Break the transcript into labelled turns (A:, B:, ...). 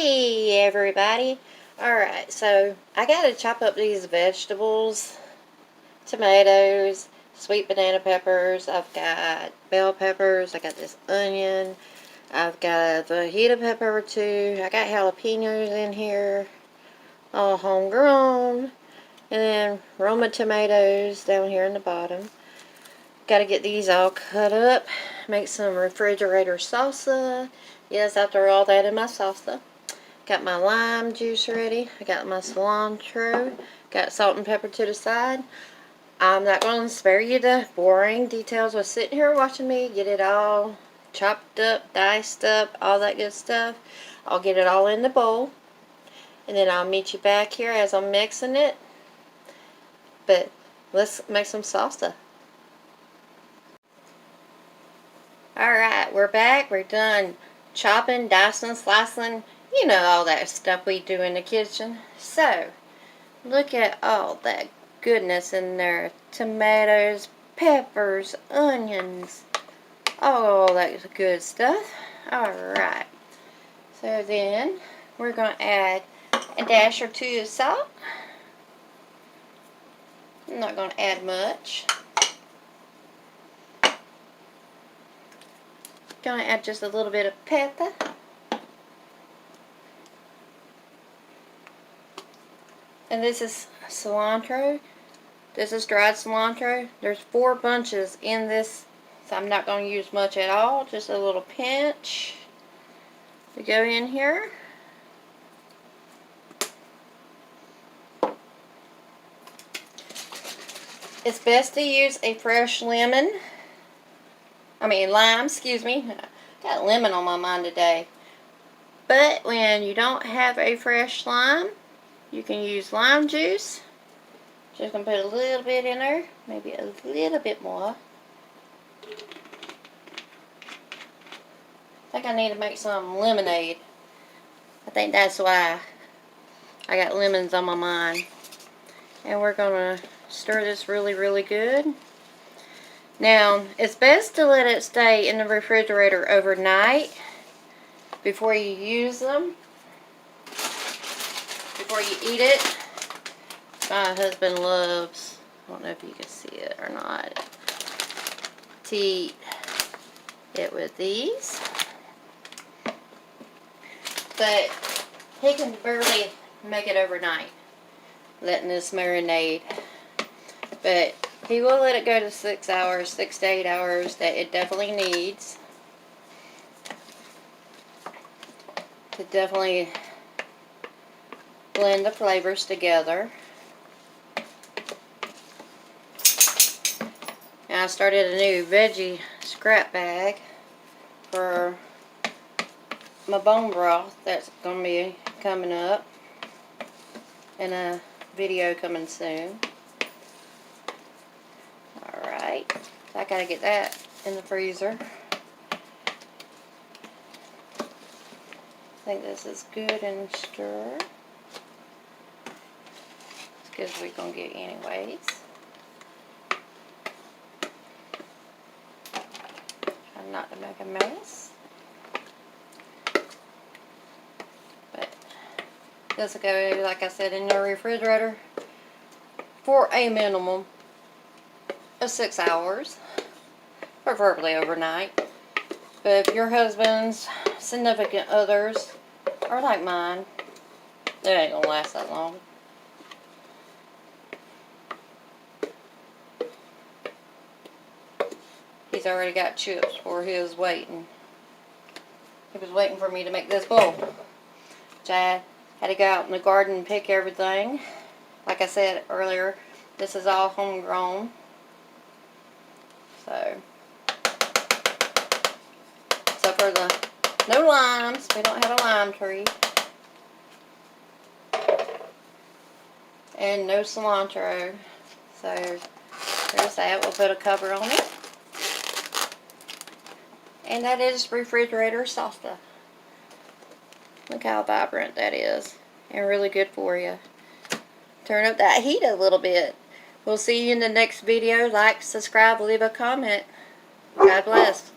A: Hey everybody. Alright, so I gotta chop up these vegetables. Tomatoes, sweet banana peppers, I've got bell peppers, I got this onion, I've got a fajita pepper or two, I got jalapenos in here, all homegrown, and then Roma tomatoes down here in the bottom. Gotta get these all cut up, make some refrigerator salsa. Yes, I throw all that in my salsa. Got my lime juice ready. I got my cilantro. Got salt and pepper to the side. I'm not going to spare you the boring details of sitting here watching me get it all chopped up, diced up, all that good stuff. I'll get it all in the bowl. And then I'll meet you back here as I'm mixing it. But let's make some salsa. Alright, we're back. We're done chopping, dicing, slicing. You know, all that stuff we do in the kitchen. So, look at all that goodness in there. Tomatoes, peppers, onions, all that good stuff. Alright. So then, we're going to add a dash or two of salt. I'm not going to add much. Going to add just a little bit of pepper. And this is cilantro. This is dried cilantro. There's 4 bunches in this, so I'm not going to use much at all. Just a little pinch to go in here. It's best to use a fresh lime, excuse me. Got lemon on my mind today. But when you don't have a fresh lime, you can use lime juice. Just going to put a little bit in there. Maybe a little bit more. I think I need to make some lemonade. I think that's why I got lemons on my mind. And we're going to stir this really, really good. Now, it's best to let it stay in the refrigerator overnight before you use them. Before you eat it. My husband loves, I don't know if you can see it or not, to eat it with these. But he can barely make it overnight, letting this marinate. But he will let it go to 6 hours, 6 to 8 hours that it definitely needs. To definitely blend the flavors together. And I started a new veggie scrap bag for my bone broth that's going to be coming up in a video coming soon. Alright, so I got to get that in the freezer. I think this is good and stir. As good as we're going to get anyways. Try not to make a mess. But this will go, like I said, in the refrigerator for a minimum of 6 hours. Preferably overnight. But if your husband's significant others are like mine, it ain't gonna last that long. He's already got chips for his waiting. He was waiting for me to make this bowl. Which I had to go out in the garden and pick everything. Like I said earlier, this is all homegrown. So for the no limes, we don't have a lime tree, and no cilantro, so there's that. We'll put a cover on it, and that is refrigerator salsa. Look how vibrant that is, and really good for you. Turn up that heat a little bit. We'll see you in the next video. Like, subscribe, leave a comment. God bless.